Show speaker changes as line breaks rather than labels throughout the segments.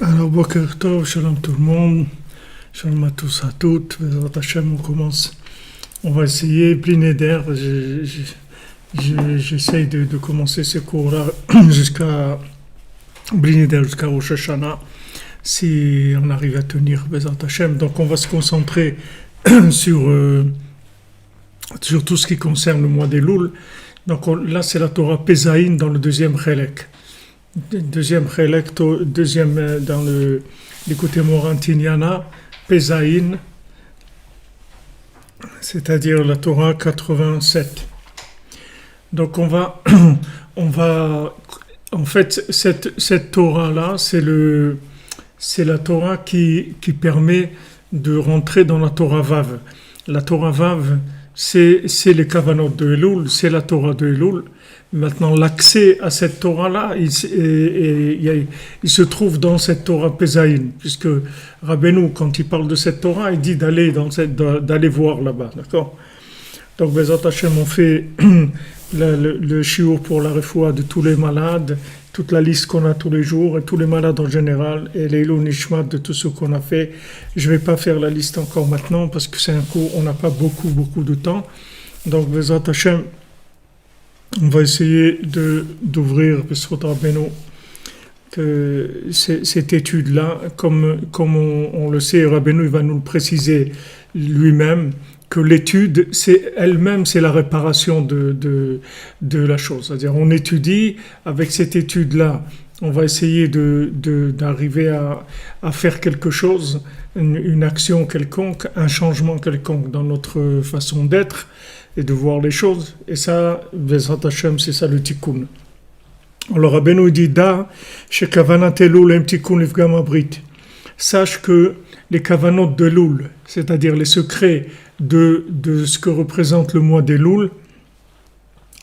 Alors, Boker Tov, shalom tout le monde, shalom à tous, à toutes. Bezrat Hashem, on commence. On va essayer, Bli Neder. J'essaye de commencer ces cours-là jusqu'à Bli Neder, jusqu'à Rosh Hashanah, si on arrive à tenir Bezrat Hashem. Donc, on va se concentrer sur tout ce qui concerne le mois des Loul. Donc, là, c'est la Torah Pezaïn dans le deuxième Chelek. Deuxième dans l'écouté Morantignana, Pezaïn, c'est-à-dire la Torah 87. Donc en fait, cette Torah-là, c'est la Torah qui permet de rentrer dans la Torah Vav. La Torah Vav, c'est les Kavanot de Elul, c'est la Torah de Elul. Maintenant, l'accès à cette Torah-là, il se trouve dans cette Torah Pezaïn, puisque Rabbeinu, quand il parle de cette Torah, il dit d'aller voir là-bas, d'accord? Donc, Bezrat Hashem, on fait le shiur pour la refoua de tous les malades, toute la liste qu'on a tous les jours, et tous les malades en général, et les nishmat de tout ce qu'on a fait. Je ne vais pas faire la liste encore maintenant, parce que c'est un cours, on n'a pas beaucoup de temps. Donc, Bezrat Hashem, on va essayer d'ouvrir Besrot Rabbeinu cette étude-là, comme on le sait, Rabbeinu va nous le préciser lui-même, que l'étude, elle-même, c'est la réparation de la chose. C'est-à-dire, on étudie, avec cette étude-là, on va essayer d'arriver à faire quelque chose, une action quelconque, un changement quelconque dans notre façon d'être, et de voir les choses. Et ça, Bezrat Hashem, c'est ça le tikkun. Alors Rabbeinu dit da chez kavanat elul em tikkun lifgam abrit. Sache que les kavanot de Elul, c'est-à-dire les secrets de ce que représente le mois d'Elul,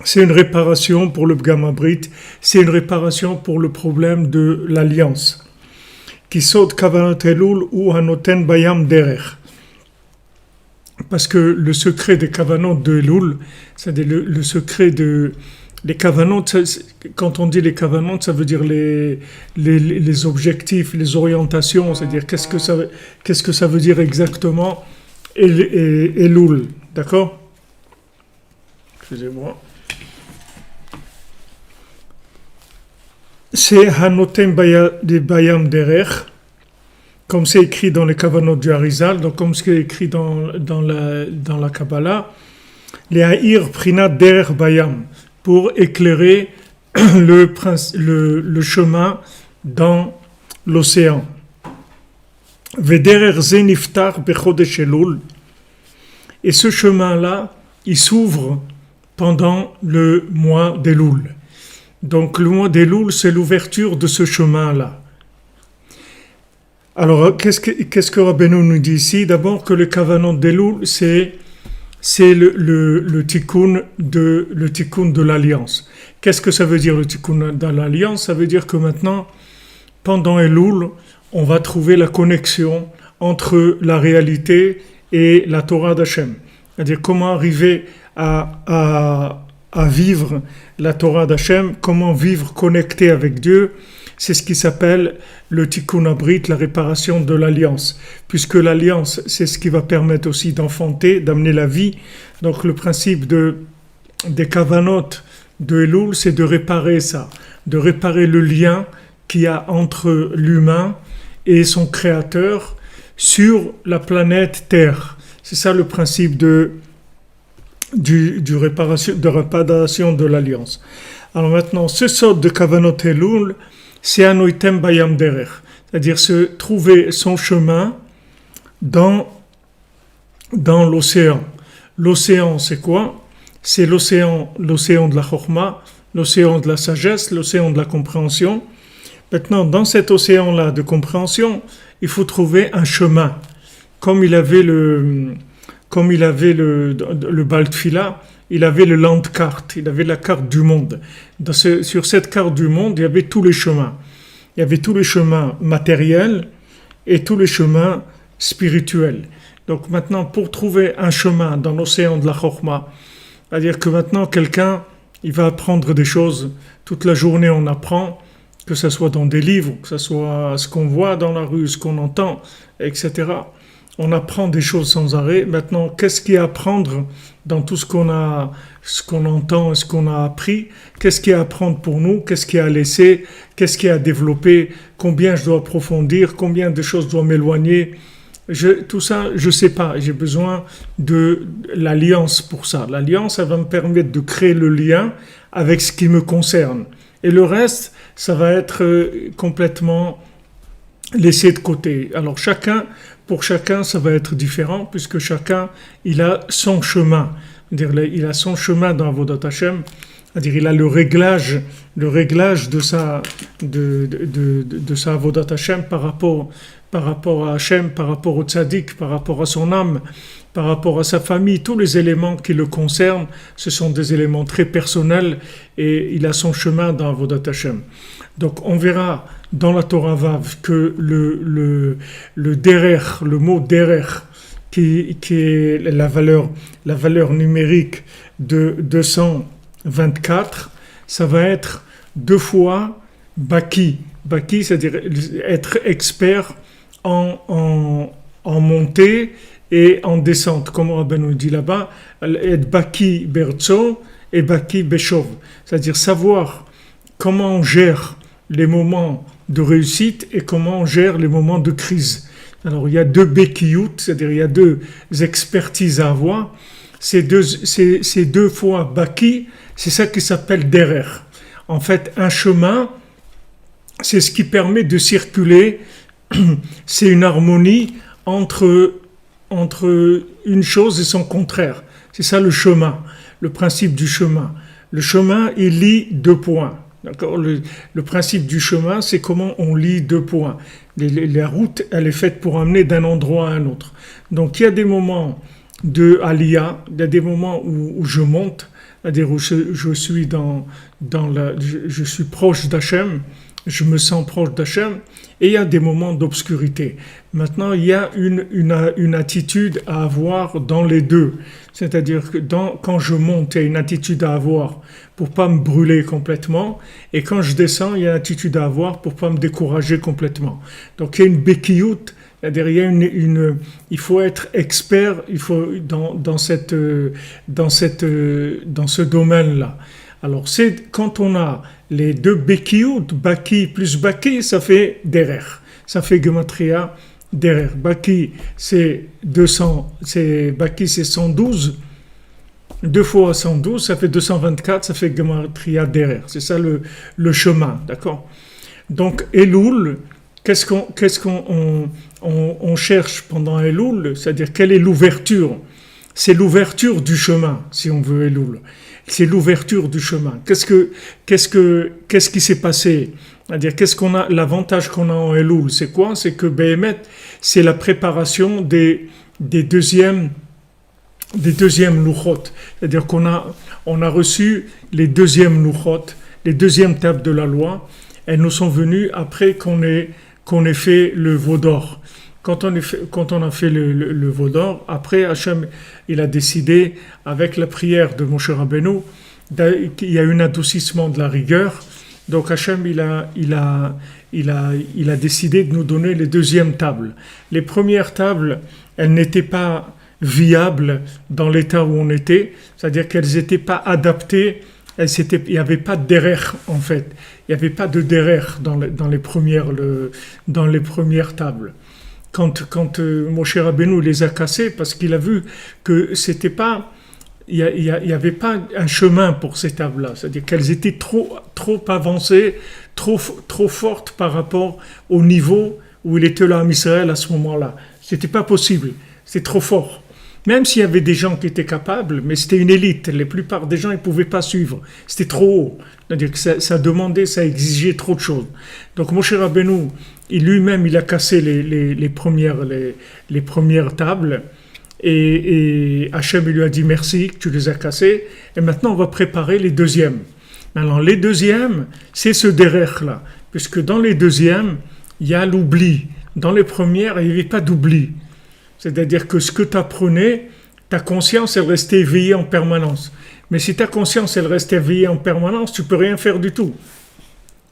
c'est une réparation pour le Pgam Abrit, c'est une réparation pour le problème de l'alliance. Qui saute kavanat elul ou hanoten bayam derer. Parce que le secret des kavanot de Elul, c'est-à-dire le secret les kavanot, quand on dit les kavanot, ça veut dire les objectifs, les orientations, c'est-à-dire qu'est-ce que ça veut dire exactement Elul, d'accord? Excusez-moi. C'est Hanotem Bayam Derer, comme c'est écrit dans les Kavanot du Harizal, donc comme c'est écrit dans la Kabbalah, les Haïr Prinat Derer Bayam, pour éclairer le chemin dans l'océan. Vederer Zeniftar Bechodesh Elul, et ce chemin-là, il s'ouvre pendant le mois d'Elul. Donc le mois d'Elul, c'est l'ouverture de ce chemin-là. Alors, qu'est-ce que Rabbeinu nous dit ici? D'abord que le kavanot d'Elul, c'est le tikkun de l'alliance. Qu'est-ce que ça veut dire le tikkun de l'alliance? Ça veut dire que maintenant, pendant Elul, on va trouver la connexion entre la réalité et la Torah d'Hachem. C'est-à-dire comment arriver à vivre la Torah d'Hachem, comment vivre connecté avec Dieu. C'est ce qui s'appelle le tikkun abrit, la réparation de l'alliance. Puisque l'alliance, c'est ce qui va permettre aussi d'enfanter, d'amener la vie. Donc le principe des kavanot de Elul, c'est de réparer ça, de réparer le lien qu'il y a entre l'humain et son créateur sur la planète Terre. C'est ça le principe de réparation de l'alliance. Alors maintenant, ce sort de kavanot Elul, c'est anoitem bayam derer, c'est-à-dire se trouver son chemin dans l'océan. L'océan, c'est quoi? C'est l'océan de la chokma, l'océan de la sagesse, l'océan de la compréhension. Maintenant, dans cet océan-là de compréhension, il faut trouver un chemin. Comme il avait le Baal Tfila, il avait le landcart, il avait la carte du monde. Sur cette carte du monde, il y avait tous les chemins. Il y avait tous les chemins matériels et tous les chemins spirituels. Donc maintenant, pour trouver un chemin dans l'océan de la Chokhmah, c'est-à-dire que maintenant, quelqu'un, il va apprendre des choses. Toute la journée, on apprend. que ce soit dans des livres, que ce soit ce qu'on voit dans la rue, ce qu'on entend, etc. On apprend des choses sans arrêt. Maintenant, qu'est-ce qu'il y a à apprendre dans tout ce qu'on entend, ce qu'on a appris? Qu'est-ce qu'il y a à apprendre pour nous? Qu'est-ce qu'il y a à laisser? Qu'est-ce qu'il y a à développer? Combien je dois approfondir? Combien de choses doivent m'éloigner? Tout ça, je ne sais pas. J'ai besoin de l'alliance pour ça. L'alliance, elle va me permettre de créer le lien avec ce qui me concerne. Et le reste, ça va être complètement laissé de côté. Alors pour chacun, ça va être différent, puisque chacun, il a son chemin. C'est-à-dire, il a son chemin dans Avodat Hashem. C'est-à-dire, il a le réglage de sa Avodat Hashem par rapport à Hashem, par rapport au tzaddik, par rapport à son âme, par rapport à sa famille. Tous les éléments qui le concernent, ce sont des éléments très personnels et il a son chemin dans Avodat Hashem. Donc on verra dans la Torah Vav que le derer, le mot derer, qui est la valeur numérique de 224, ça va être 2 fois Baki. Baki, c'est-à-dire être expert en montée et en descente, comme Rabbeinu nous dit là-bas, être Baki Bertso et Baki Beshov, c'est-à-dire savoir comment on gère les moments de réussite et comment on gère les moments de crise. Alors il y a 2 Bekiyut, c'est-à-dire il y a 2 expertises à avoir. Ces deux fois Baki, c'est ça qui s'appelle Derer. En fait, un chemin, c'est ce qui permet de circuler, c'est une harmonie entre une chose et son contraire. C'est ça le chemin, le principe du chemin. Le chemin, il lie 2 points. D'accord ? Le principe du chemin, c'est comment on lie 2 points. La route, elle est faite pour amener d'un endroit à un autre. Donc il y a des moments de Aliyah, il y a des moments où je monte, c'est-à-dire où je suis je suis proche d'Hachem, je me sens proche d'Hachem, et il y a des moments d'obscurité. Maintenant, il y a une attitude à avoir dans les deux. C'est-à-dire que quand je monte, il y a une attitude à avoir pour pas me brûler complètement, et quand je descends, il y a une attitude à avoir pour pas me décourager complètement. Donc il y a une bekiyut, c'est-à-dire il faut être expert, il faut dans ce domaine-là. Alors c'est quand on a les 2 bekiyut, baki plus baki, ça fait derer, ça fait gematria derer. Baki c'est 200, baki c'est 112. 2 fois 112, ça fait 224, ça fait gematria derer. C'est ça le chemin, d'accord? Donc Elul, qu'est-ce qu'on cherche pendant Elul? C'est-à-dire quelle est l'ouverture? C'est l'ouverture du chemin, si on veut Elul. C'est l'ouverture du chemin. Qu'est-ce qui s'est passé? C'est-à-dire l'avantage qu'on a en Elul, c'est quoi? C'est que Behemet, c'est la préparation des deuxièmes louchot. C'est-à-dire qu'on a reçu les deuxièmes louchot, les deuxièmes tables de la loi. Elles nous sont venues après qu'on ait fait le veau d'or. Quand on a fait le veau d'or, après Hachem, il a décidé, avec la prière de Moshe Rabbeinu, il y a eu un adoucissement de la rigueur. Donc Hachem, il a décidé de nous donner les deuxièmes tables. Les premières tables, elles n'étaient pas viables dans l'état où on était, c'est-à-dire qu'elles n'étaient pas adaptées. Il n'y avait pas de derer en fait. Il n'y avait pas de derer dans les premières tables. Quand Moshe Rabbeinu les a cassés, parce qu'il a vu que c'était pas, il y avait pas un chemin pour ces tables-là, c'est-à-dire qu'elles étaient trop avancées, trop fortes par rapport au niveau où il était là en Israël à ce moment-là. C'était pas possible, c'était trop fort. Même s'il y avait des gens qui étaient capables, mais c'était une élite. La plupart des gens, ils ne pouvaient pas suivre. C'était trop haut. C'est-à-dire que ça exigeait trop de choses. Donc Moshe Rabbeinu, lui-même, il a cassé les premières tables. Et Hachem lui a dit merci, tu les as cassées. Et maintenant, on va préparer les deuxièmes. Maintenant, les deuxièmes, c'est ce derer-là. Puisque dans les deuxièmes, il y a l'oubli. Dans les premières, il n'y avait pas d'oubli. C'est-à-dire que ce que tu apprenais, ta conscience, elle restait éveillée en permanence. Mais si ta conscience, elle reste éveillée en permanence, tu peux rien faire du tout.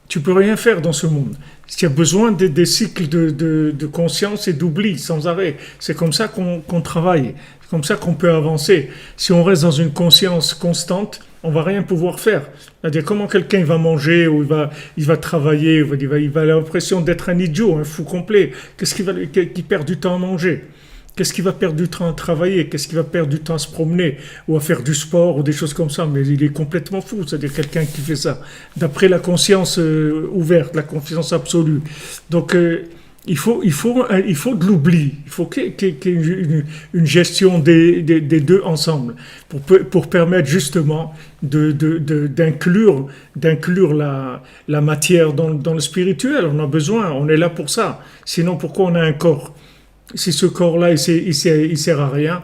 tu peux rien faire dans ce monde. Tu as besoin des cycles de conscience et d'oubli sans arrêt. C'est comme ça qu'on travaille. C'est comme ça qu'on peut avancer. Si on reste dans une conscience constante, on va rien pouvoir faire. C'est-à-dire comment quelqu'un va manger ou il va travailler, il va avoir l'impression d'être un idiot, un fou complet. Qu'est-ce qui perd du temps à manger? Qu'est-ce qui va perdre du temps à travailler? Qu'est-ce qui va perdre du temps à se promener ou à faire du sport ou des choses comme ça? Mais il est complètement fou, c'est-à-dire quelqu'un qui fait ça. D'après la conscience ouverte, la conscience absolue. Donc, il faut de l'oubli. Il faut qu'il y ait une gestion des deux ensemble pour permettre justement d'inclure la matière dans le spirituel. On a besoin, on est là pour ça. Sinon, pourquoi on a un corps? Si ce corps-là, il sert à rien,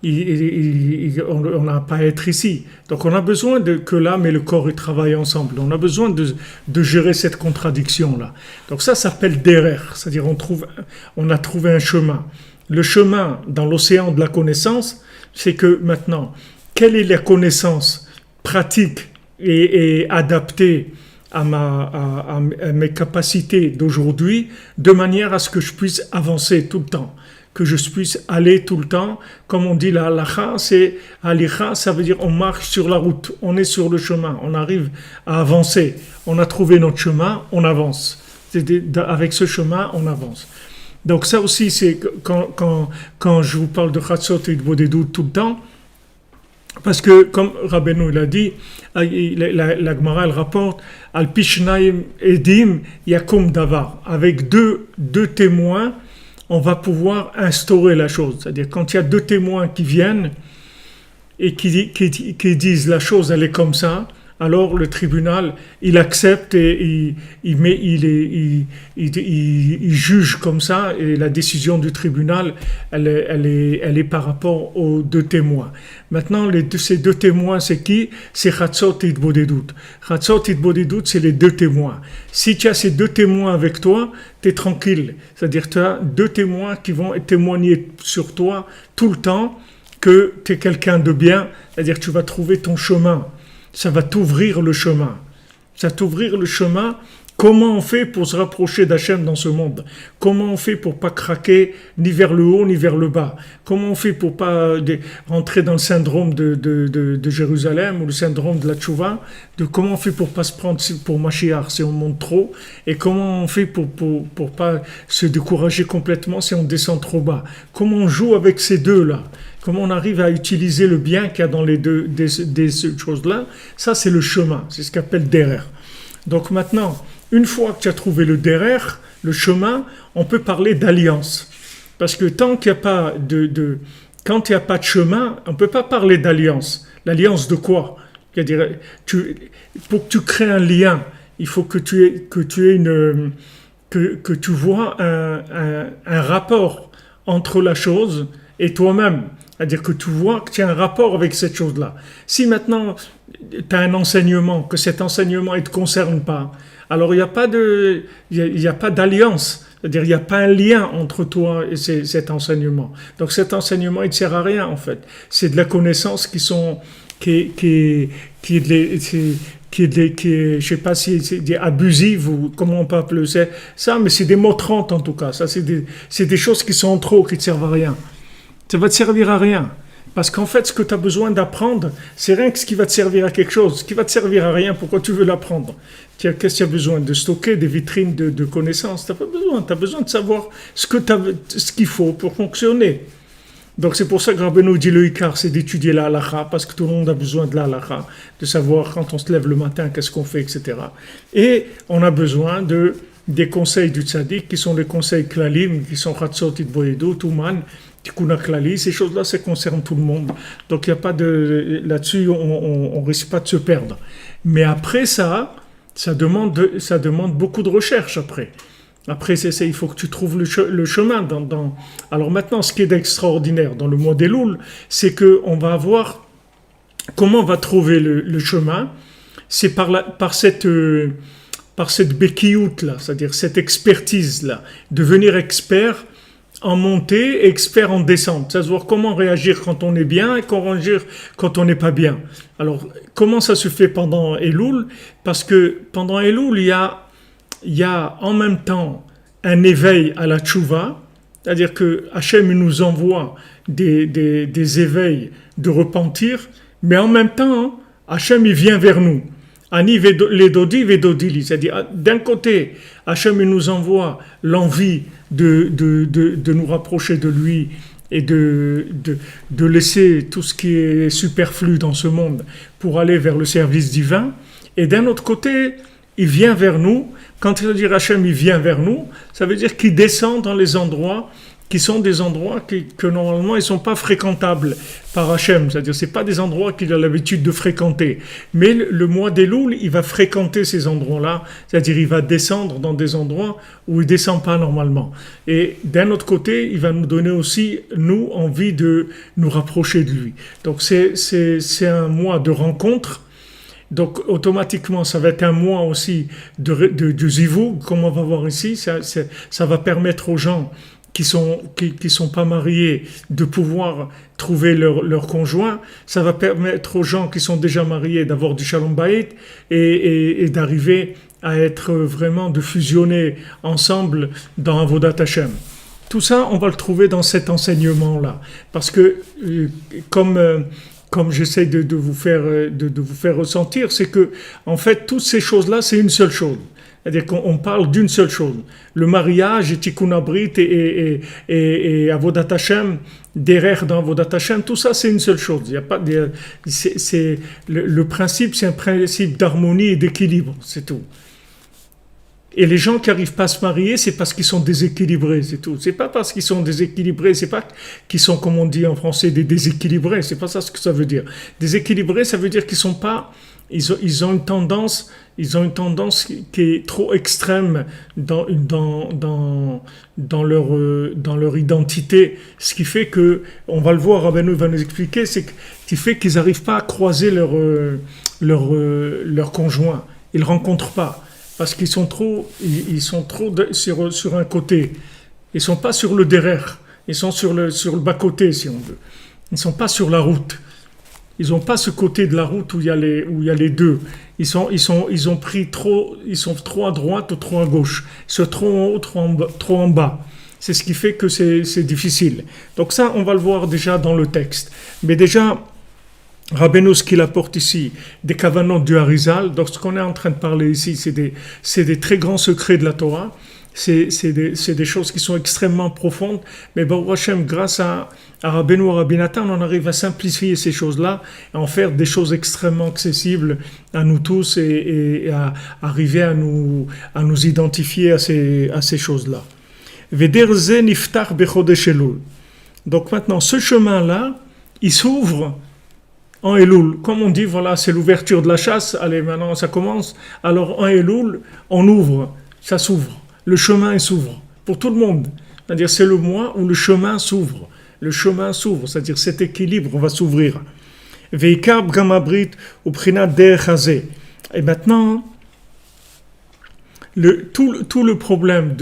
on n'a pas à être ici. Donc on a besoin que l'âme et le corps ils travaillent ensemble. On a besoin de gérer cette contradiction-là. Donc ça s'appelle derer, c'est-à-dire on a trouvé un chemin. Le chemin dans l'océan de la connaissance, c'est que maintenant, quelle est la connaissance pratique et adaptée à mes capacités d'aujourd'hui, de manière à ce que je puisse avancer tout le temps, que je puisse aller tout le temps. Comme on dit la halakha, c'est halikha, ça veut dire on marche sur la route, on est sur le chemin, on arrive à avancer, on a trouvé notre chemin, on avance. Avec ce chemin, on avance. Donc ça aussi, c'est quand je vous parle de Chatzot et de Bodedut tout le temps, parce que, comme Rabbeinu l'a dit, la Gemara elle rapporte Al Pishnaim Edim Yakum Davar. Avec deux témoins, on va pouvoir instaurer la chose. C'est-à-dire, quand il y a deux témoins qui viennent et qui disent la chose, elle est comme ça, alors le tribunal, il accepte et il juge comme ça, et la décision du tribunal, elle est par rapport aux deux témoins. Maintenant, ces deux témoins, c'est qui? C'est Chatzot et Bodedut. Chatzot et Bodedut, c'est les deux témoins. Si tu as ces deux témoins avec toi, tu es tranquille. C'est-à-dire, tu as deux témoins qui vont témoigner sur toi tout le temps que tu es quelqu'un de bien. C'est-à-dire, tu vas trouver ton chemin. Ça va t'ouvrir le chemin. Ça va t'ouvrir le chemin. Comment on fait pour se rapprocher d'Hachem dans ce monde? Comment on fait pour pas craquer ni vers le haut ni vers le bas? Comment on fait pour pas rentrer dans le syndrome de Jérusalem ou le syndrome de la Tchouva? Comment on fait pour pas se prendre pour Mashiach si on monte trop? Et comment on fait pour pas se décourager complètement si on descend trop bas? Comment on joue avec ces deux-là? Comment on arrive à utiliser le bien qu'il y a dans les deux des choses-là? Ça, c'est le chemin. C'est ce qu'on appelle derer. Donc maintenant, une fois que tu as trouvé le derer, le chemin, on peut parler d'alliance. Parce que tant qu'il n'y a pas quand il n'y a pas de chemin, on ne peut pas parler d'alliance. L'alliance de quoi? C'est-à-dire, pour que tu crées un lien, il faut que tu vois un rapport entre la chose et toi-même. C'est-à-dire que tu vois que tu as un rapport avec cette chose-là. Si maintenant tu as un enseignement, que cet enseignement ne te concerne pas, alors il n'y a pas d'alliance. C'est-à-dire il n'y a pas un lien entre toi et cet enseignement. Donc cet enseignement, il ne sert à rien en fait. C'est de la connaissance qui je sais pas si c'est abusive ou comment on peut appeler ça, mais c'est des mots 30 en tout cas. Ça, c'est des choses qui sont en trop, qui ne te servent à rien. Ça va te servir à rien. Parce qu'en fait, ce que tu as besoin d'apprendre, c'est rien que ce qui va te servir à quelque chose. Ce qui va te servir à rien, pourquoi tu veux l'apprendre? Qu'est-ce que tu as besoin? De stocker des vitrines de connaissances? Tu n'as pas besoin. Tu as besoin de savoir ce qu'il faut pour fonctionner. Donc c'est pour ça que Rabbeinu dit le Ikar, c'est d'étudier la halakha, parce que tout le monde a besoin de la halakha, de savoir quand on se lève le matin, qu'est-ce qu'on fait, etc. Et on a besoin des conseils du tzaddik, qui sont les conseils klalim, qui sont Chatzot, Itboyedo, Touman, Tikkun HaKlali, ces choses-là, ça concerne tout le monde. Donc il n'y a pas là-dessus, on risque pas de se perdre. Mais après ça demande beaucoup de recherche après. Après, il faut que tu trouves le chemin. Alors maintenant, ce qui est d'extraordinaire dans le mois d'Elul, c'est qu'on va avoir... Comment on va trouver le chemin? C'est par cette bekiout là, c'est-à-dire cette expertise-là. Devenir expert en montée, expert en descente. C'est-à-dire comment réagir quand on est bien et comment réagir quand on n'est pas bien. Alors, comment ça se fait pendant Elul? Parce que pendant Elul, il y a en même temps un éveil à la tchouva, c'est-à-dire que Hachem nous envoie des éveils de repentir, mais en même temps, Hachem il vient vers nous. Ani ledodi vedodili, c'est-à-dire d'un côté, Hachem nous envoie l'envie de nous rapprocher de lui et de laisser tout ce qui est superflu dans ce monde pour aller vers le service divin. Et d'un autre côté, il vient vers nous. Quand il veut dire Hachem, il vient vers nous, ça veut dire qu'il descend dans les endroits qui sont des endroits que normalement ils ne sont pas fréquentables par Hachem. C'est-à-dire c'est pas des endroits qu'il a l'habitude de fréquenter. Mais le mois d'Elul, il va fréquenter ces endroits-là. C'est-à-dire il va descendre dans des endroits où il ne descend pas normalement. Et d'un autre côté, il va nous donner aussi, nous, envie de nous rapprocher de lui. Donc c'est un mois de rencontre. Donc automatiquement, ça va être un mois aussi de zivug, comme on va voir ici. Ça va permettre aux gens qui sont pas mariés de pouvoir trouver leur conjoint. Ça va permettre aux gens qui sont déjà mariés d'avoir du shalom bayit et d'arriver à être vraiment, de fusionner ensemble dans Avodat Hashem. Tout ça, on va le trouver dans cet enseignement-là. Parce que, comme j'essaie de vous faire ressentir, c'est que, en fait, toutes ces choses-là, c'est une seule chose. C'est-à-dire qu'on parle d'une seule chose. Le mariage, et Tikkun Abrit et Avodat Hashem, derrière dans Avodat Hashem, tout ça c'est une seule chose. Il y a pas le principe, c'est un principe d'harmonie et d'équilibre, c'est tout. Et les gens qui n'arrivent pas à se marier, c'est parce qu'ils sont déséquilibrés, c'est tout. C'est pas parce qu'ils sont déséquilibrés, c'est pas qu'ils sont, comme on dit en français, des déséquilibrés. C'est pas ça ce que ça veut dire. Déséquilibrés, ça veut dire qu'ils sont pas. Ils ont une tendance qui est trop extrême dans leur identité, ce qui fait que, on va le voir, Rabbeinu va nous expliquer, c'est qui fait qu'ils n'arrivent pas à croiser leur conjoint. Ils ne rencontrent pas parce qu'ils sont trop sur un côté. Ils ne sont pas sur le derrière. Ils sont sur le bas-côté, si on veut. Ils ne sont pas sur la route. Ils n'ont pas ce côté de la route où il y a les deux. Ils sont trop à droite ou trop à gauche. Ils sont trop en haut, trop en bas. C'est ce qui fait que c'est difficile. Donc ça, on va le voir déjà dans le texte. Mais déjà, Rabbeinu, ce qu'il apporte ici, des kavanot du Harizal, donc ce qu'on est en train de parler ici, c'est des très grands secrets de la Torah. C'est des choses qui sont extrêmement profondes, mais Baruch Hashem, grâce à Rabbeinu et Rabbi Nathan, on arrive à simplifier ces choses-là, et en faire des choses extrêmement accessibles à nous tous et à arriver à nous identifier à ces choses-là. Vederze niftar bechodesh Elul. Donc maintenant, ce chemin-là, il s'ouvre en Elul. Comme on dit, voilà, c'est l'ouverture de la chasse, allez, maintenant ça commence. Alors en Elul, on ouvre, ça s'ouvre. Le chemin s'ouvre pour tout le monde. C'est-à-dire c'est le mois où le chemin s'ouvre. Le chemin s'ouvre, c'est-à-dire cet équilibre va s'ouvrir. Veikar b'gamabrit ou prinat derechazé. Et maintenant, tout le problème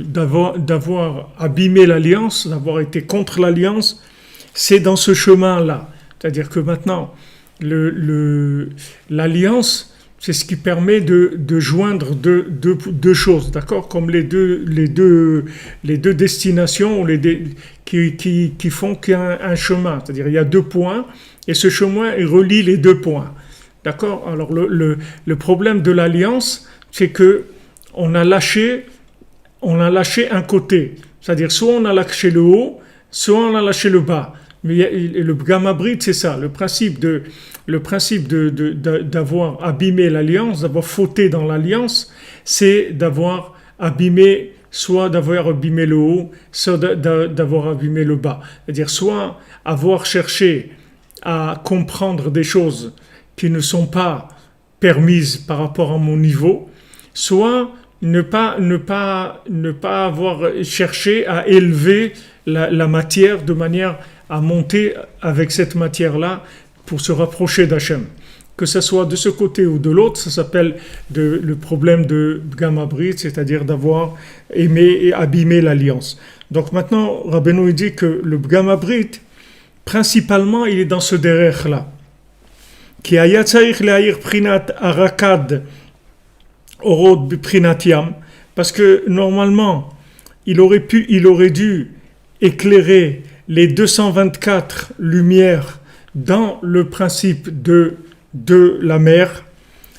d'avoir abîmé l'alliance, d'avoir été contre l'alliance, c'est dans ce chemin-là. C'est-à-dire que maintenant, l'alliance, c'est ce qui permet de joindre deux choses, d'accord? Comme les deux destinations qui font qu'il y a un chemin. C'est-à-dire il y a deux points et ce chemin il relie les deux points, d'accord? Alors le problème de l'alliance, c'est que on a lâché un côté. C'est-à-dire soit on a lâché le haut, soit on a lâché le bas. Mais le gamabrit, c'est ça, le principe d'avoir abîmé l'alliance, d'avoir fauté dans l'alliance, c'est d'avoir abîmé, soit d'avoir abîmé le haut, soit d'avoir abîmé le bas. C'est-à-dire soit avoir cherché à comprendre des choses qui ne sont pas permises par rapport à mon niveau, soit ne pas avoir cherché à élever la matière de manière à monter avec cette matière-là pour se rapprocher d'Hachem. Que ce soit de ce côté ou de l'autre, ça s'appelle le problème de Gamabrit, c'est-à-dire d'avoir aimé et abîmé l'alliance. Donc maintenant, Rabbeinu il dit que le Pgam Abrit, principalement, il est dans ce derech-là. Qui a yatsaïch le'aïr prinat arakad orod prinat yam, parce que normalement, il aurait dû éclairer les 224 lumières dans le principe de la mer,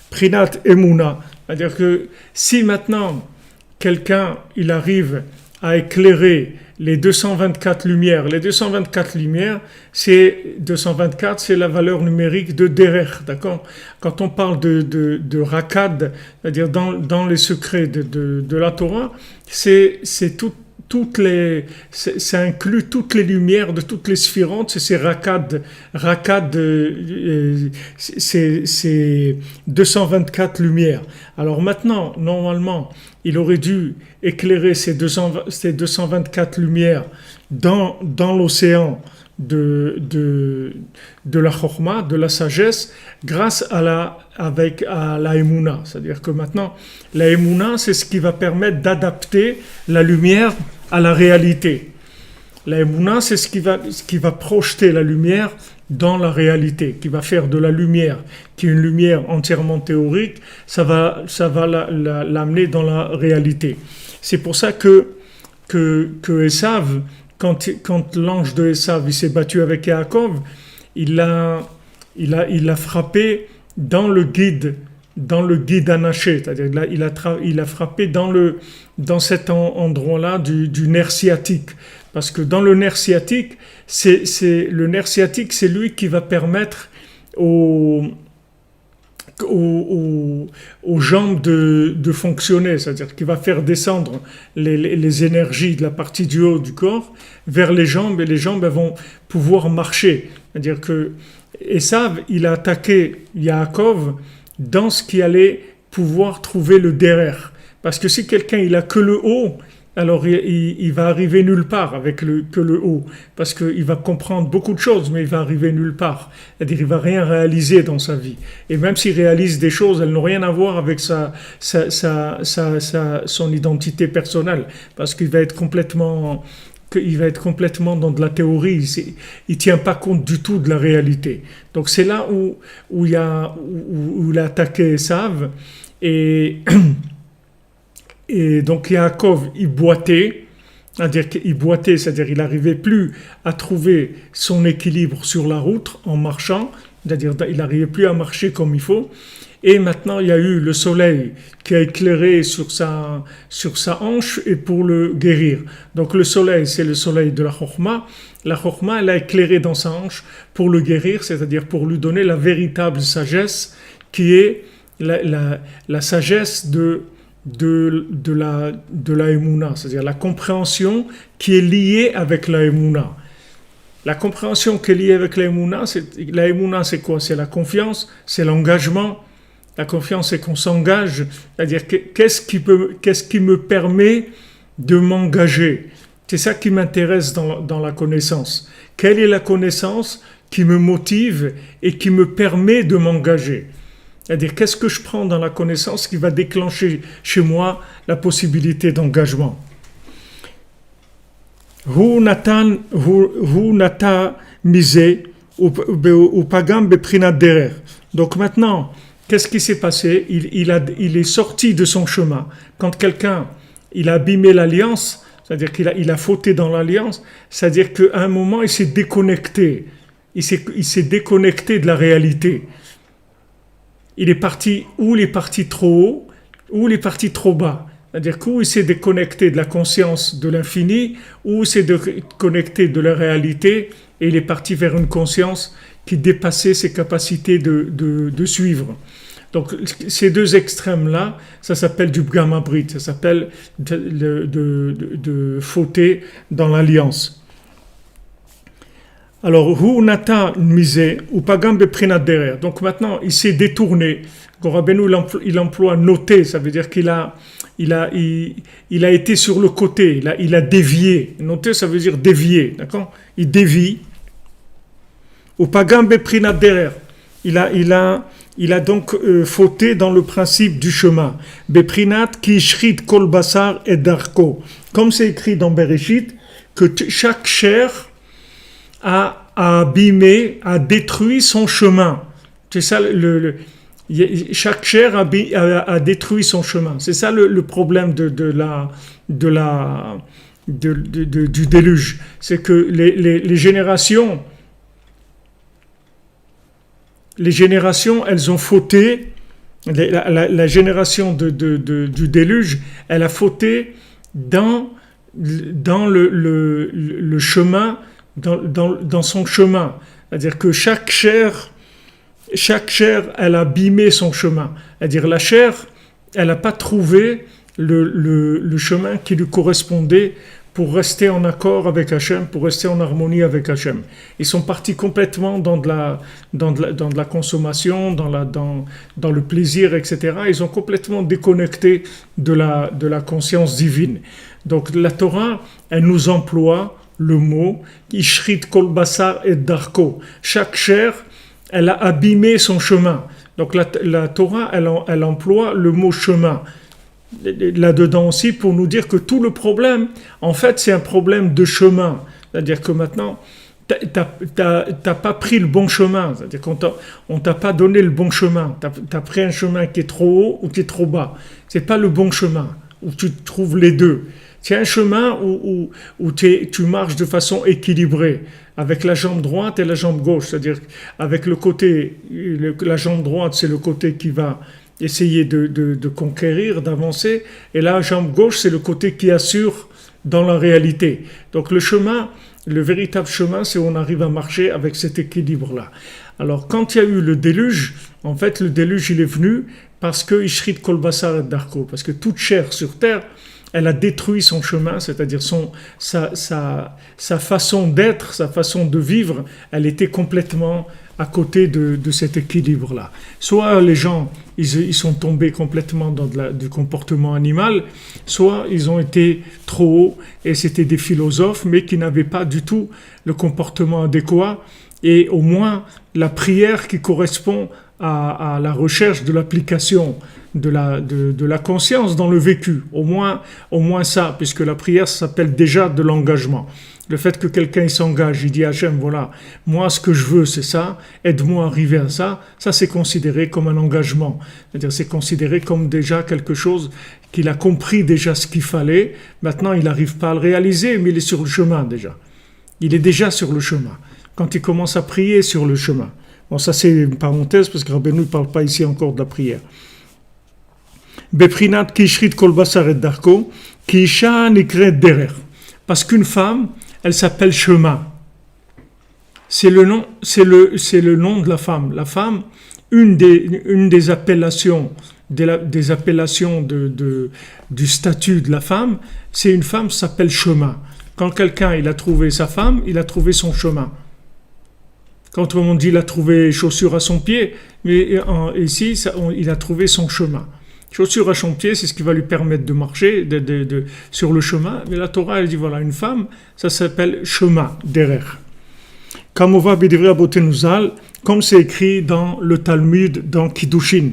prinat emuna. C'est-à-dire que si maintenant quelqu'un il arrive à éclairer les 224 lumières, c'est 224, c'est la valeur numérique de derech, d'accord? Quand on parle de rakad, c'est-à-dire dans les secrets de la Torah, c'est ça inclut toutes les lumières de toutes les sphirantes, c'est rakad, c'est 224 lumières. Alors maintenant, normalement, il aurait dû éclairer ces 224 lumières dans l'océan de la chorma, de la sagesse, grâce à la émouna. C'est-à-dire que maintenant, la émouna, c'est ce qui va permettre d'adapter la lumière à la réalité. La émouna, c'est ce qui va projeter la lumière dans la réalité, qui va faire de la lumière, qui est une lumière entièrement théorique, ça va l'amener dans la réalité. C'est pour ça que Esav, quand l'ange de Esav il s'est battu avec Yaakov, il l'a frappé dans le guide anaché, c'est-à-dire il a frappé dans cet endroit-là du nerf sciatique. Parce que dans le nerf sciatique, le nerf sciatique, c'est lui qui va permettre aux jambes de fonctionner, c'est-à-dire qu'il va faire descendre les énergies de la partie du haut du corps vers les jambes, et les jambes elles vont pouvoir marcher. C'est-à-dire que Esav, il a attaqué Yaakov dans ce qui allait pouvoir trouver le derrière. Parce que si quelqu'un il a que le haut, alors il va arriver nulle part avec que le haut, parce qu'il va comprendre beaucoup de choses, mais il va arriver nulle part. C'est-à-dire il va rien réaliser dans sa vie. Et même s'il réalise des choses, elles n'ont rien à voir avec son identité personnelle, parce qu'il va être complètement dans de la théorie, il tient pas compte du tout de la réalité. Donc c'est là où il a attaqué Esav, et donc Yaakov, il boitait, c'est-à-dire il n'arrivait plus à trouver son équilibre sur la route en marchant, c'est-à-dire il n'arrivait plus à marcher comme il faut. Et maintenant, il y a eu le soleil qui a éclairé sur sa hanche et pour le guérir. Donc le soleil, c'est le soleil de la Chokhma. La Chokhma, elle a éclairé dans sa hanche pour le guérir, c'est-à-dire pour lui donner la véritable sagesse qui est la sagesse de la Emouna, c'est-à-dire la compréhension qui est liée avec la Emouna. La compréhension qui est liée avec la Emouna, c'est quoi? C'est la confiance, c'est l'engagement. La confiance, c'est qu'on s'engage, c'est-à-dire qu'est-ce qui me permet de m'engager? C'est ça qui m'intéresse dans la connaissance. Quelle est la connaissance qui me motive et qui me permet de m'engager? C'est-à-dire, qu'est-ce que je prends dans la connaissance qui va déclencher chez moi la possibilité d'engagement? Hu nata mise ou pagam beprinat derer. Donc maintenant, qu'est-ce qui s'est passé? Il est sorti de son chemin. Quand quelqu'un il a abîmé l'alliance, c'est-à-dire qu'il a fauté dans l'alliance, c'est-à-dire qu'à un moment il s'est déconnecté. Il s'est déconnecté de la réalité. Il est parti trop haut, ou il est parti trop bas. C'est-à-dire qu'où il s'est déconnecté de la conscience de l'infini, ou il s'est déconnecté de la réalité, et il est parti vers une conscience qui dépassait ses capacités de suivre. Donc ces deux extrêmes-là, ça s'appelle du Pgam Abrit, ça s'appelle de fauter dans l'alliance. Alors, hu nata misé ou pagam beprinat derer. Donc maintenant, il s'est détourné. Rabbeinu, il emploie noter, ça veut dire qu'il a été sur le côté, il a dévié. Noter, ça veut dire dévier, d'accord? Il dévie. Ou pagam beprinat derer. Il a donc fauté dans le principe du chemin. Beprinat ki shrit kol basar et darko. Comme c'est écrit dans Bereshit, que chaque chair a abîmé, a détruit son chemin. C'est ça chaque chair a détruit son chemin. C'est ça le problème du déluge. C'est que les générations, elles ont fauté. La génération du déluge, elle a fauté dans le chemin, dans son chemin. C'est-à-dire que chaque chair, elle a abîmé son chemin. C'est-à-dire la chair, elle n'a pas trouvé le chemin qui lui correspondait pour rester en accord avec Hachem, pour rester en harmonie avec Hachem. Ils sont partis complètement dans de la consommation, dans le plaisir, etc. Ils ont complètement déconnecté de la conscience divine. Donc la Torah, elle nous emploie le mot « Ishrit kol basar et darko ». Chaque chair, elle a abîmé son chemin. Donc la Torah, elle emploie le mot « chemin ». Là-dedans aussi pour nous dire que tout le problème, en fait, c'est un problème de chemin. C'est-à-dire que maintenant, t'as pas pris le bon chemin. C'est-à-dire qu'on t'a pas donné le bon chemin. T'as pris un chemin qui est trop haut ou qui est trop bas. C'est pas le bon chemin où tu trouves les deux. C'est un chemin où tu marches de façon équilibrée, avec la jambe droite et la jambe gauche. C'est-à-dire avec le côté, la jambe droite, c'est le côté qui va essayer de conquérir, d'avancer, et la jambe gauche, c'est le côté qui assure dans la réalité. Donc le chemin, le véritable chemin, c'est où on arrive à marcher avec cet équilibre-là. Alors quand il y a eu le déluge, en fait le déluge il est venu parce que Ishrit kol basar et darko, parce que toute chair sur terre, elle a détruit son chemin, c'est-à-dire sa façon d'être, sa façon de vivre, elle était complètement à côté de cet équilibre-là. Soit les gens, ils sont tombés complètement dans du comportement animal, soit ils ont été trop hauts et c'était des philosophes, mais qui n'avaient pas du tout le comportement adéquat et au moins la prière qui correspond à la recherche de l'application de la conscience dans le vécu. Au moins ça, puisque la prière s'appelle déjà de l'engagement. Le fait que quelqu'un il s'engage, il dit Hachem, voilà, moi ce que je veux c'est ça, aide-moi à arriver à ça, ça c'est considéré comme un engagement. C'est-à-dire c'est considéré comme déjà quelque chose qu'il a compris déjà ce qu'il fallait, maintenant il n'arrive pas à le réaliser, mais il est sur le chemin déjà. Il est déjà sur le chemin. Quand il commence à prier sur le chemin. Bon, ça c'est une parenthèse parce que Rabbeinu ne parle pas ici encore de la prière. Beprinat ki ishrit kol basar et darko, ki isha nikret derer. Parce qu'une femme, elle s'appelle chemin. C'est le nom de la femme. La femme, une des appellations, des appellations du statut de la femme, c'est une femme s'appelle chemin. Quand quelqu'un il a trouvé sa femme, il a trouvé son chemin. Quand on dit il a trouvé chaussure à son pied, mais ici il a trouvé son chemin. Chaussure à son pied, c'est ce qui va lui permettre de marcher sur le chemin. Mais la Torah, elle dit voilà, une femme, ça s'appelle chemin, derrière. Kamova b'divrei Rabbeinu Zal, comme c'est écrit dans le Talmud, dans Kiddushin.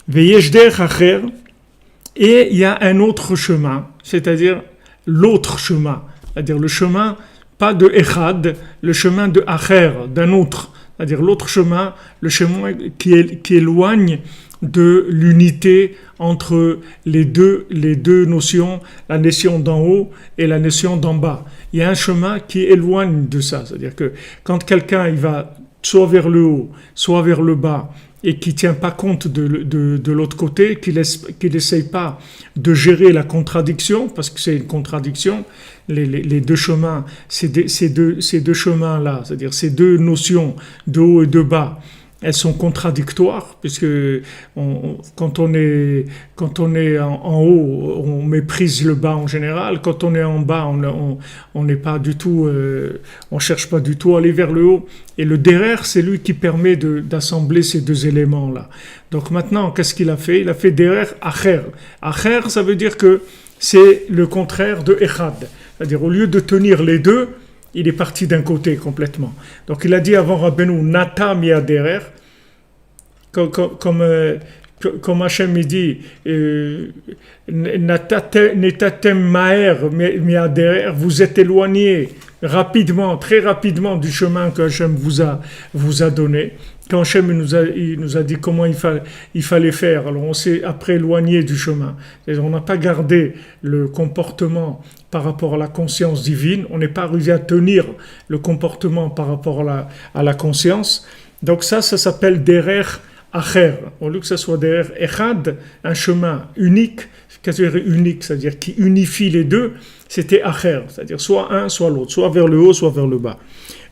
Veyesh derech acher, et il y a un autre chemin, c'est-à-dire l'autre chemin, c'est-à-dire le chemin, pas de Echad, le chemin de Acher, d'un autre, c'est-à-dire l'autre chemin, le chemin qui éloigne de l'unité entre les deux notions, la notion d'en haut et la notion d'en bas. Il y a un chemin qui éloigne de ça, c'est-à-dire que quand quelqu'un il va soit vers le haut, soit vers le bas, et qui ne tient pas compte de l'autre côté, qui n'essaye pas de gérer la contradiction, parce que c'est une contradiction, les deux chemins, ces deux chemins-là, c'est-à-dire ces deux notions de haut et de bas, elles sont contradictoires, puisque quand on est en haut, on méprise le bas en général. Quand on est en bas, on n'est pas du tout, on cherche pas du tout à aller vers le haut. Et le derrière, c'est lui qui permet d'assembler ces deux éléments-là. Donc maintenant, qu'est-ce qu'il a fait? Il a fait derrière acher. Acher, ça veut dire que c'est le contraire de echad. C'est-à-dire, au lieu de tenir les deux, il est parti d'un côté complètement. Donc il a dit avant Rabbeinu, Nata miya derer, comme comme Hachem il dit, Netatem Maher Miader, vous êtes éloigné rapidement, très rapidement du chemin que Hachem vous a donné. Quand Hachem il nous a dit comment il fallait faire, alors on s'est après éloigné du chemin. On n'a pas gardé le comportement par rapport à la conscience divine, on n'est pas arrivé à tenir le comportement par rapport à la conscience. Donc ça s'appelle Derer Acher. Au lieu que ça soit Derer Echad, un chemin unique, c'est-à-dire qui unifie les deux, c'était Acher, c'est-à-dire soit un, soit l'autre, soit vers le haut, soit vers le bas.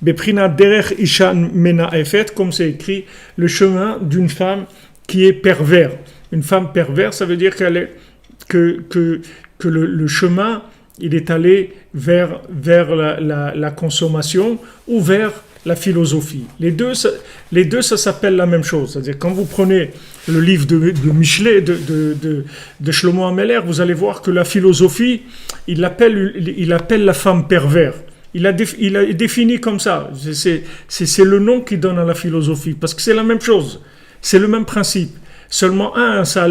Beprina Derer Ishan Mena Efet, comme c'est écrit, le chemin d'une femme qui est pervers. Une femme perverse, ça veut dire que le chemin, il est allé vers la consommation ou vers la philosophie. Les deux, ça s'appelle la même chose. C'est-à-dire, quand vous prenez le livre de Michelet, de Shlomo Ameler, vous allez voir que la philosophie, il appelle la femme pervers. Il a défini comme ça. C'est le nom qu'il donne à la philosophie, parce que c'est la même chose. C'est le même principe. Seulement un, ça a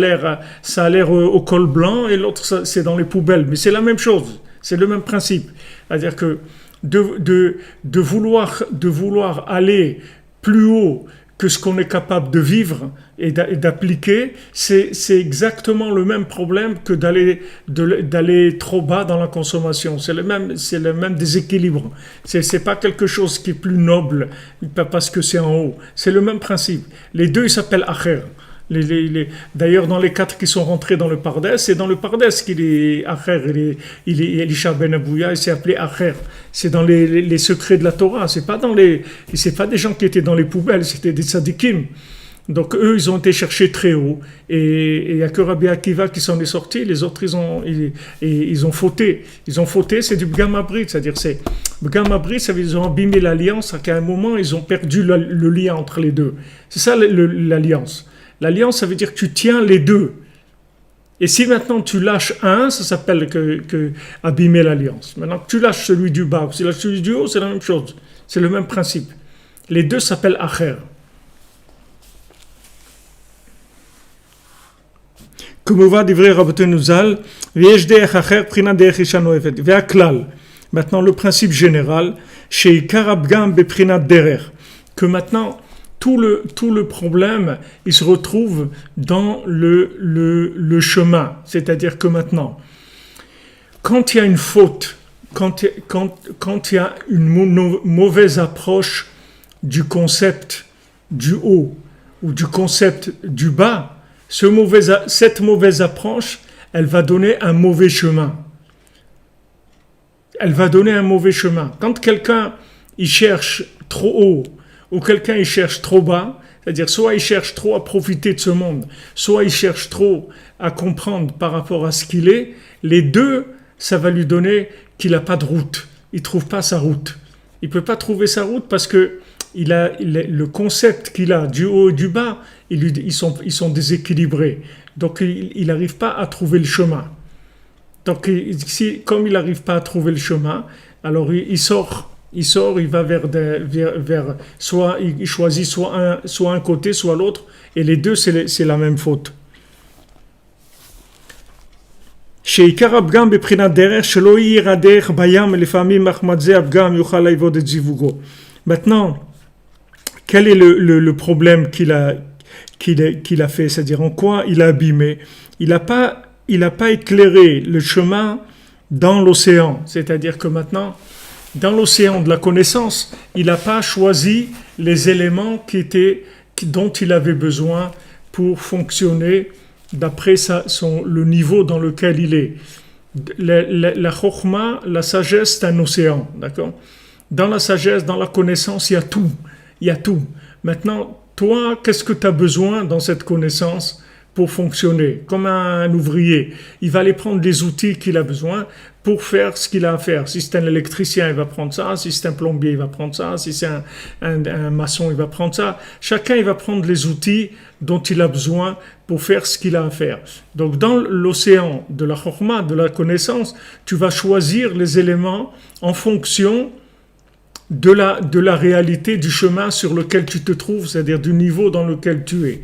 l'air au col blanc, et l'autre, c'est dans les poubelles. Mais c'est la même chose. C'est le même principe. C'est-à-dire que de vouloir aller plus haut que ce qu'on est capable de vivre et d'appliquer, c'est exactement le même problème que d'aller trop bas dans la consommation. C'est le même déséquilibre. C'est pas quelque chose qui est plus noble parce que c'est en haut. C'est le même principe. Les deux, ils s'appellent Acher. D'ailleurs, dans les 4 qui sont rentrés dans le Pardes, c'est dans le Pardes qu'il est Acher. Elisha ben Abouya, il s'est appelé Acher. C'est dans les secrets de la Torah. C'est pas des gens qui étaient dans les poubelles, c'était des tzadikim. Donc eux, ils ont été cherchés très haut. Et il n'y a que Rabbi Akiva qui s'en est sorti. Les autres, ils ont fauté. Ils ont fauté, c'est du Bgam Abrit. C'est-à-dire, Bgam Abrit, ça veut dire qu'ils ont abîmé l'alliance. À un moment, ils ont perdu le lien entre les deux. C'est ça l'alliance. L'alliance, ça veut dire que tu tiens les deux. Et si maintenant tu lâches un, ça s'appelle que abîmer l'alliance. Maintenant que tu lâches celui du bas, ou tu lâches celui du haut, c'est la même chose. C'est le même principe. Les deux s'appellent Acher. Comme on va dire Rabbeinu Zal, maintenant le principe général, chez Karabgam Beprinat Derer, que maintenant tout le problème, il se retrouve dans le chemin. C'est-à-dire que maintenant, quand il y a une faute, quand il y a une mauvaise approche du concept du haut ou du concept du bas, cette mauvaise approche, elle va donner un mauvais chemin. Elle va donner un mauvais chemin. Quand quelqu'un il cherche trop haut, ou quelqu'un il cherche trop bas, c'est-à-dire soit il cherche trop à profiter de ce monde, soit il cherche trop à comprendre par rapport à ce qu'il est, les deux, ça va lui donner qu'il n'a pas de route. Il ne trouve pas sa route. Il ne peut pas trouver sa route parce que le concept qu'il a du haut et du bas, ils sont déséquilibrés. Donc il n'arrive pas à trouver le chemin. Donc comme il n'arrive pas à trouver le chemin, alors il sort, il va vers soit il choisit soit un côté, soit l'autre, et les deux c'est la même faute. Maintenant, quel est le problème qu'il a fait, c'est-à-dire en quoi il a abîmé? Il n'a pas éclairé le chemin dans l'océan, c'est-à-dire que maintenant, dans l'océan de la connaissance, il n'a pas choisi les éléments dont il avait besoin pour fonctionner d'après le niveau dans lequel il est. La chokhma, la sagesse, c'est un océan, d'accord? Dans la sagesse, dans la connaissance, il y a tout. Il y a tout. Maintenant, toi, qu'est-ce que tu as besoin dans cette connaissance pour fonctionner? Comme un ouvrier, il va aller prendre les outils qu'il a besoin pour faire ce qu'il a à faire. Si c'est un électricien, il va prendre ça. Si c'est un plombier, il va prendre ça. Si c'est un maçon, il va prendre ça. Chacun, il va prendre les outils dont il a besoin pour faire ce qu'il a à faire. Donc, dans l'océan de la chokhma, de la connaissance, tu vas choisir les éléments en fonction de la réalité du chemin sur lequel tu te trouves, c'est-à-dire du niveau dans lequel tu es.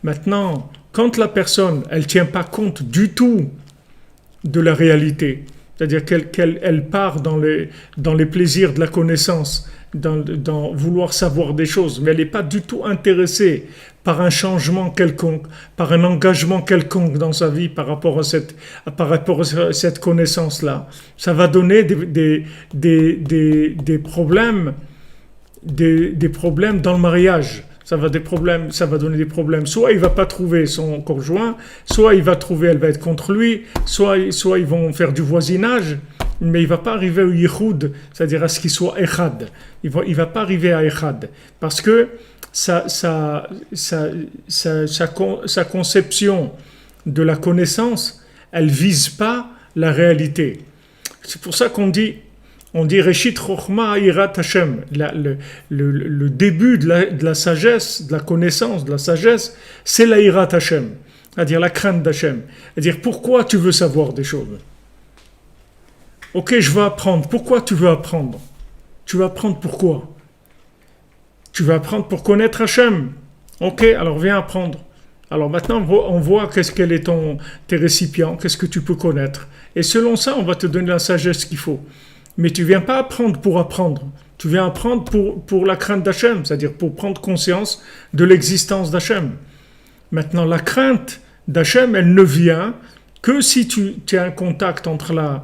Maintenant, quand la personne, elle tient pas compte du tout de la réalité, c'est-à-dire qu'elle part dans les plaisirs de la connaissance, dans vouloir savoir des choses, mais elle n'est pas du tout intéressée par un changement quelconque, par un engagement quelconque dans sa vie par rapport à cette connaissance-là. Ça va donner des problèmes, des problèmes dans le mariage. Ça va donner des problèmes. Soit il va pas trouver son conjoint, soit il va trouver, elle va être contre lui, soit ils vont faire du voisinage, mais il va pas arriver au yichud, c'est-à-dire à ce qu'il soit echad. Il va pas arriver à echad, parce que sa conception de la connaissance, elle vise pas la réalité. C'est pour ça qu'on dit Reshit Chochma Irat Hashem. Le début de la sagesse, de la connaissance, de la sagesse, c'est la Irat Hashem, c'est-à-dire la crainte d'Hashem. C'est-à-dire pourquoi tu veux savoir des choses. Ok, je veux apprendre. Pourquoi tu veux apprendre? Tu veux apprendre pourquoi? Tu veux apprendre pour connaître Hachem. Ok, alors viens apprendre. Alors maintenant, on voit quel est tes récipients, qu'est-ce que tu peux connaître. Et selon ça, on va te donner la sagesse qu'il faut. Mais tu viens pas apprendre pour apprendre. Tu viens apprendre pour la crainte d'Hachem, c'est-à-dire pour prendre conscience de l'existence d'Hachem. Maintenant, la crainte d'Hachem, elle ne vient que si tu as un contact entre la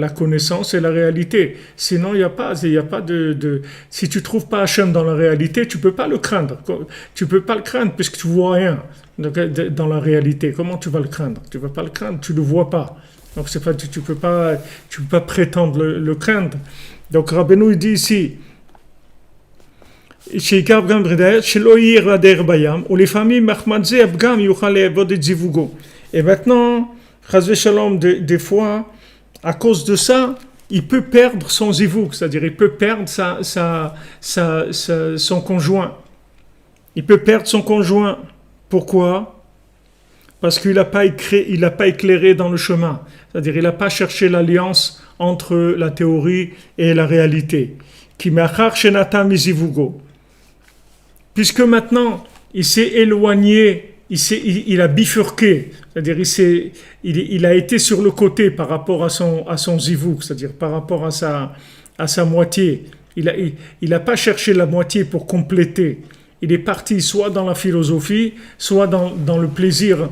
connaissance et la réalité. Sinon, il n'y a pas de... Si tu ne trouves pas Hachem dans la réalité, tu ne peux pas le craindre. Tu ne peux pas le craindre puisque tu ne vois rien dans la réalité. Comment tu vas le craindre? Tu ne vas pas le craindre, tu ne le vois pas. Donc, tu peux pas prétendre le craindre. Donc, Rabbeinu il dit ici... Et maintenant, Chazvé Shalom, des fois, à cause de ça, il peut perdre son zivouk, c'est-à-dire il peut perdre son conjoint. Il peut perdre son conjoint. Pourquoi? Parce qu'il n'a pas éclairé dans le chemin. C'est-à-dire il n'a pas cherché l'alliance entre la théorie et la réalité. Puisque maintenant, il s'est éloigné, il a bifurqué, c'est-à-dire il a été sur le côté par rapport à son zivouk, c'est-à-dire par rapport à sa moitié. Il n'a pas cherché la moitié pour compléter. Il est parti soit dans la philosophie, soit dans le plaisir,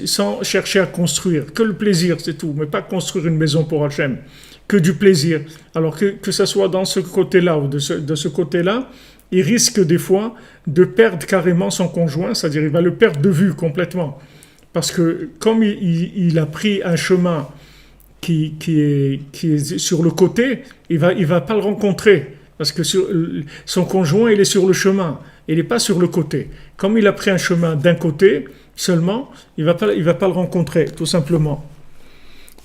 sans chercher à construire. Que le plaisir, c'est tout, mais pas construire une maison pour Hachem. Que du plaisir. Alors que ça soit dans ce côté-là ou de ce côté-là, il risque des fois de perdre carrément son conjoint, c'est-à-dire il va le perdre de vue complètement. Parce que comme il a pris un chemin qui est sur le côté, il va pas le rencontrer. Parce que son conjoint, il est sur le chemin, il n'est pas sur le côté. Comme il a pris un chemin d'un côté seulement, il va pas le rencontrer, tout simplement.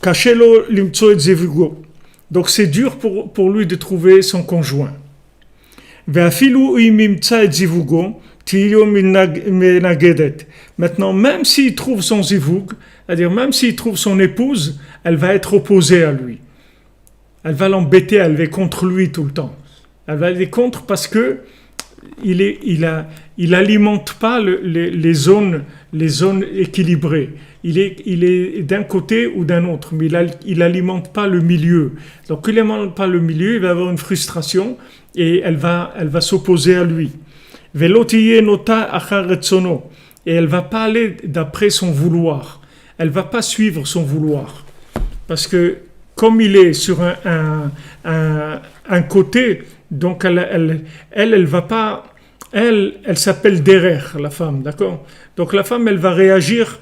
Kachelo limtso et zevugo. Donc c'est dur pour lui de trouver son conjoint. Maintenant, même s'il trouve son zivug, c'est-à-dire même s'il trouve son épouse, elle va être opposée à lui. Elle va l'embêter, elle va contre lui tout le temps. Elle va aller contre parce que il alimente pas les zones équilibrées. Il est d'un côté ou d'un autre, mais il alimente pas le milieu. Donc, il alimente pas le milieu, il va avoir une frustration et elle va s'opposer à lui. Et elle va pas aller d'après son vouloir. Elle va pas suivre son vouloir. Parce que, comme il est sur un côté, donc elle va pas, elle s'appelle Derer, la femme, d'accord? Donc la femme, elle va réagir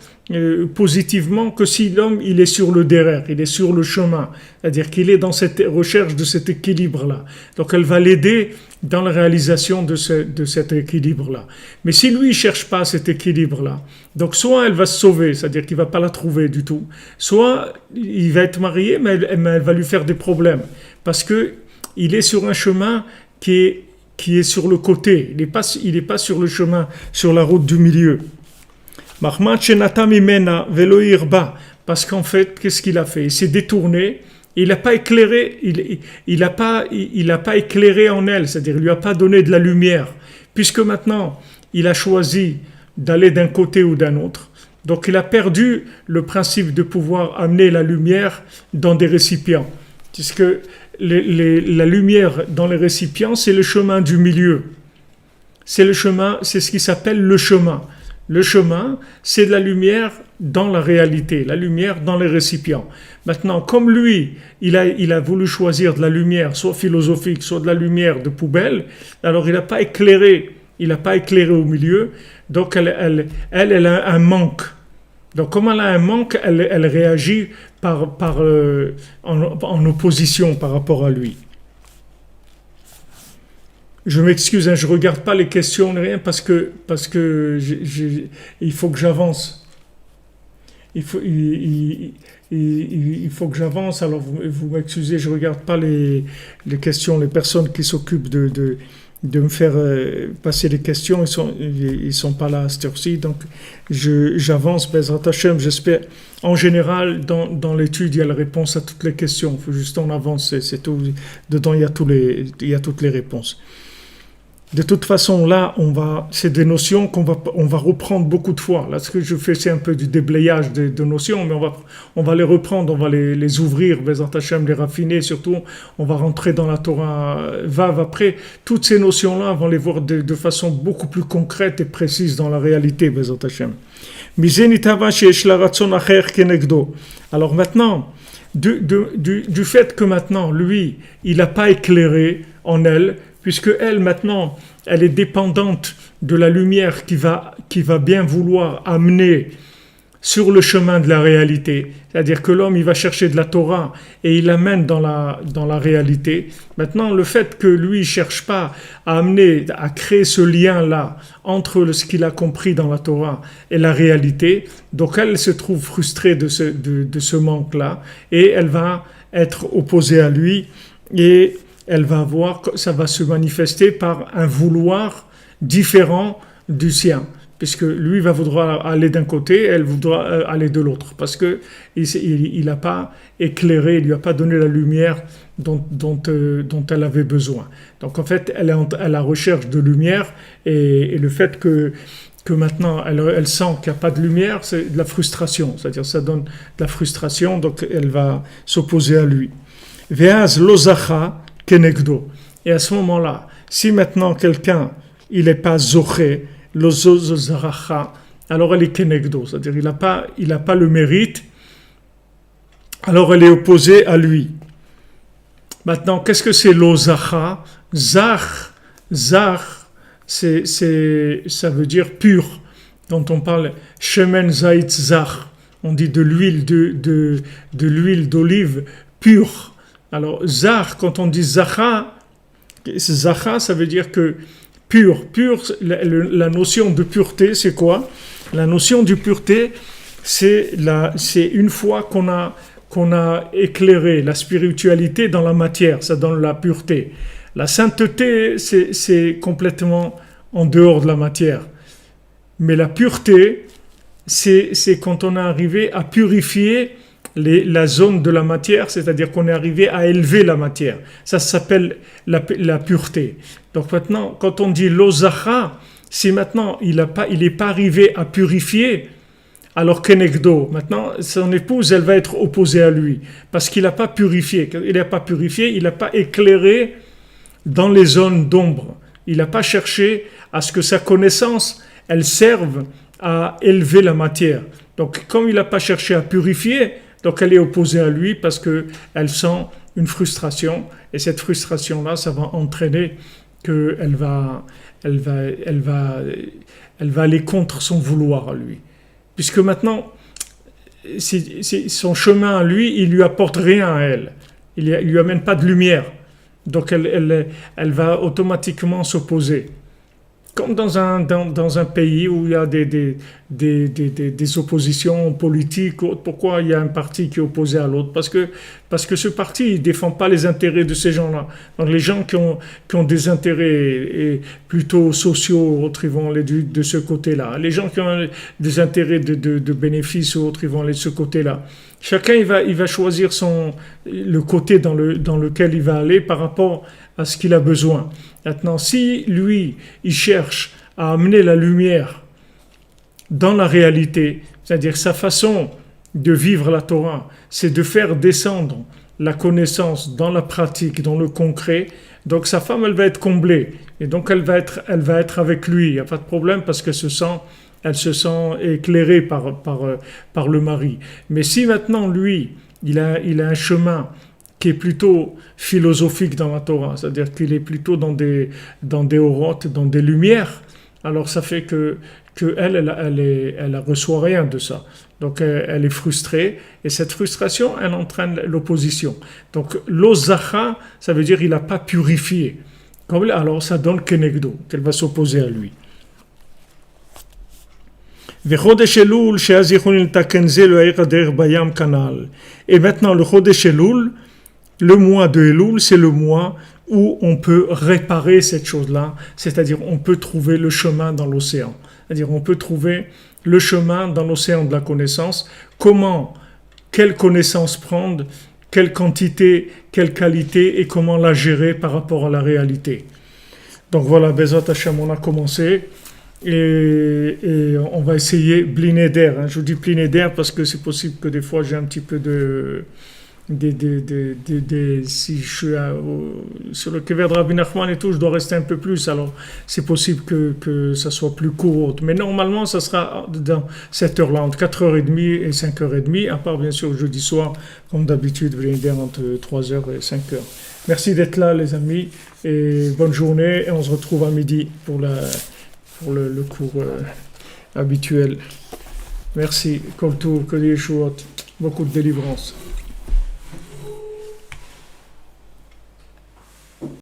positivement que si l'homme, il est sur le Derer, il est sur le chemin, c'est-à-dire qu'il est dans cette recherche de cet équilibre-là. Donc elle va l'aider dans la réalisation de cet équilibre-là. Mais si lui, il cherche pas cet équilibre-là, donc soit elle va se sauver, c'est-à-dire qu'il va pas la trouver du tout, soit il va être marié, mais elle va lui faire des problèmes, parce que il est sur un chemin qui est sur le côté. Il n'est pas sur le chemin, sur la route du milieu. Parce qu'en fait, qu'est-ce qu'il a fait? Il s'est détourné. Il n'a pas éclairé. Il a pas éclairé en elle, c'est-à-dire il lui a pas donné de la lumière. Puisque maintenant, il a choisi d'aller d'un côté ou d'un autre. Donc il a perdu le principe de pouvoir amener la lumière dans des récipients. Puisque la lumière dans les récipients, c'est le chemin du milieu. C'est le chemin, c'est ce qui s'appelle le chemin. Le chemin, c'est de la lumière dans la réalité, la lumière dans les récipients. Maintenant, comme lui, il a voulu choisir de la lumière, soit philosophique, soit de la lumière de poubelle, alors il n'a pas éclairé au milieu, donc elle a un manque. Donc, comme elle a un manque, elle réagit en opposition par rapport à lui. Je m'excuse, je ne regarde pas les questions, rien, parce que il faut que j'avance. Il faut que j'avance, alors vous m'excusez, je ne regarde pas les questions, les personnes qui s'occupent de me faire passer les questions, ils sont pas là à cette heure-ci, donc j'avance, Bezrat Hashem, j'espère. En général, dans l'étude, il y a la réponse à toutes les questions, il faut juste en avancer, c'est tout. Dedans, il y a toutes les réponses. De toute façon, là, c'est des notions on va reprendre beaucoup de fois. Là, ce que je fais, c'est un peu du déblayage de notions, mais on va les reprendre, on va les ouvrir, Bezrat Hashem, les raffiner, surtout, on va rentrer dans la Torah Vav après. Toutes ces notions-là, on va les voir de façon beaucoup plus concrète et précise dans la réalité, Bezrat Hashem. Alors maintenant, du fait que maintenant, lui, il n'a pas éclairé en elle, puisque elle, maintenant, elle est dépendante de la lumière qui va bien vouloir amener sur le chemin de la réalité. C'est-à-dire que l'homme, il va chercher de la Torah et il l'amène dans la réalité. Maintenant, le fait que lui, il ne cherche pas à créer ce lien-là entre ce qu'il a compris dans la Torah et la réalité, donc elle se trouve frustrée de ce manque-là et elle va être opposée à lui et elle va voir que ça va se manifester par un vouloir différent du sien, puisque lui va vouloir aller d'un côté, elle voudra aller de l'autre, parce que il n'a pas éclairé, il lui a pas donné la lumière dont elle avait besoin. Donc en fait, elle est à la recherche de lumière, et le fait que maintenant elle sent qu'il n'y a pas de lumière, c'est de la frustration, c'est-à-dire ça donne de la frustration, donc elle va s'opposer à lui. Ve'az lo zacha kenegdo. Et à ce moment-là, si maintenant quelqu'un il n'est pas zoché, lo zaracha, alors elle est kenegdo, c'est-à-dire il n'a pas le mérite, alors elle est opposée à lui. Maintenant, qu'est-ce que c'est lo zacha? Zach, ça veut dire pur. Dont on parle shemen zait zach, on dit de l'huile d'olive pure. Alors, zar, quand on dit zacha, ça veut dire que pur, la notion de pureté, c'est quoi? La notion de pureté, c'est une fois qu'on a éclairé la spiritualité dans la matière, ça donne la pureté. La sainteté, c'est complètement en dehors de la matière. Mais la pureté, c'est quand on est arrivé à purifier la zone de la matière, c'est-à-dire qu'on est arrivé à élever la matière. Ça s'appelle la pureté. Donc maintenant, quand on dit l'ozacha, si maintenant il n'est pas arrivé à purifier, alors kenegdo, maintenant son épouse, elle va être opposée à lui, parce qu'il n'a pas purifié. Il n'a pas purifié, il n'a pas éclairé dans les zones d'ombre. Il n'a pas cherché à ce que sa connaissance, elle serve à élever la matière. Donc comme il n'a pas cherché à purifier, donc elle est opposée à lui parce qu'elle sent une frustration, et cette frustration-là, ça va entraîner qu'elle va aller contre son vouloir à lui. Puisque maintenant, son chemin à lui, il lui apporte rien à elle. Il lui amène pas de lumière. Donc elle va automatiquement s'opposer. Comme dans un pays où il y a des oppositions politiques, pourquoi il y a un parti qui est opposé à l'autre? Parce que ce parti ne défend pas les intérêts de ces gens-là. Donc les gens qui ont des intérêts plutôt sociaux, autres, ils vont aller de ce côté-là. Les gens qui ont des intérêts de bénéfices, autres, ils vont aller de ce côté-là. Chacun il va choisir le côté dans lequel il va aller par rapport à ce qu'il a besoin. Maintenant, si lui, il cherche à amener la lumière dans la réalité, c'est-à-dire sa façon de vivre la Torah, c'est de faire descendre la connaissance dans la pratique, dans le concret. Donc sa femme, elle va être comblée. Et donc elle va être avec lui. Il n'y a pas de problème parce elle se sent éclairée par le mari. Mais si maintenant lui, il a un chemin qui est plutôt philosophique dans la Torah, c'est-à-dire qu'il est plutôt dans des orotes, dans des lumières, alors ça fait que elle reçoit rien de ça. Donc elle est frustrée et cette frustration, elle entraîne l'opposition. Donc l'ozacha, ça veut dire il n'a pas purifié. Alors ça donne kenegdo, qu'elle va s'opposer à lui. Et maintenant le Chodesh Elul, le mois de Elul, c'est le mois où on peut réparer cette chose-là, c'est-à-dire on peut trouver le chemin dans l'océan. C'est-à-dire on peut trouver le chemin dans l'océan de la connaissance, quelle connaissance prendre, quelle quantité, quelle qualité et comment la gérer par rapport à la réalité. Donc voilà, Bezat Hashem, on a commencé et on va essayer Blinéder. Je vous dis Blinéder parce que c'est possible que des fois j'ai un petit peu si je suis sur le Kever de Rabbi Nachman et tout, je dois rester un peu plus, alors c'est possible que ça soit plus court, mais normalement ça sera dans cette heure-là, entre 4h30 et 5h30, à part bien sûr jeudi soir, comme d'habitude, entre 3h et 5h. Merci d'être là les amis, et bonne journée, et on se retrouve à midi pour le cours habituel. Merci, Koltou, Kodi Yeshuot, beaucoup de délivrance.